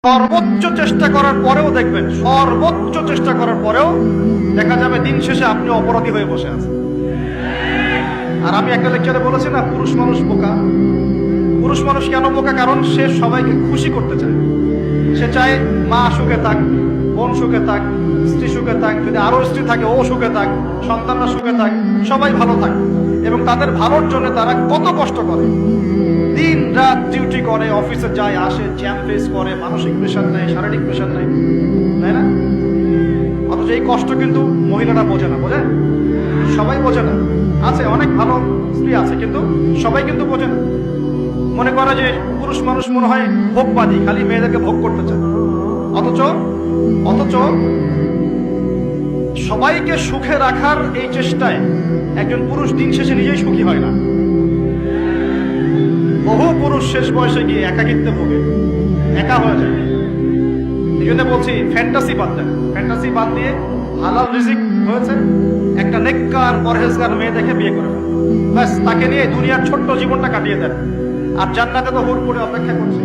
সর্বোচ্চ চেষ্টা করার পরেও দেখবেন, সর্বোচ্চ চেষ্টা করার পরেও দেখা যাবে দিন শেষে আপনি অপরাধী হয়ে বসে আছেন। আর আমি একটা লেকচারে বলেছি না, পুরুষ মানুষ বোকা। পুরুষ মানুষ কেন বোকা? কারণ সে সবাইকে খুশি করতে চায়। সে চায় মা সুখে থাক, বোন সুখে থাক, স্ত্রী সুখে থাক, যদি আরো স্ত্রী থাকে ও সুখে থাক, সন্তানরা সুখে থাক, সবাই ভালো থাক। এবং তাদের ভালোর জন্য তারা কত কষ্ট করে, দিন রাত ডিউটি করে, অফিসে যায় আসে, জ্যাম ফেস করে, মানসিক প্রেশার নেয়, শারীরিক প্রেশার নেয়, তাই না? অথচ এই কষ্ট কিন্তু মহিলারা বোঝে না, বোঝে? সবাই বোঝে না। আছে অনেক ভালো স্ত্রী আছে, কিন্তু সবাই কিন্তু বোঝে না। মনে করে যে পুরুষ মানুষ মনে হয় ভোগবাদী, খালি মেয়েদেরকে ভোগ করতে চায়। অথচ অথচ সবাইকে সুখে রাখার এই চেষ্টায় একজন পুরুষ দিন শেষে নিজেই সুখী হয় না। বহু পুরুষ শেষ বয়সে গিয়ে একাকিত্বে ভোগে, একা হয়ে যায়। এই জন্য বলছি, ফ্যান্টাসি বাদ দেন। ফ্যান্টাসি বাদ দিয়ে হালাল রিজিক হয়েছে, একটা নেককার পরহেজগার মেয়ে দেখে বিয়ে করে ফেলেন। ব্যাস, তাকে নিয়ে দুনিয়ার ছোট্ট জীবনটা কাটিয়ে দেন, আর জান্নাতে তো হুট করে অপেক্ষা করছে।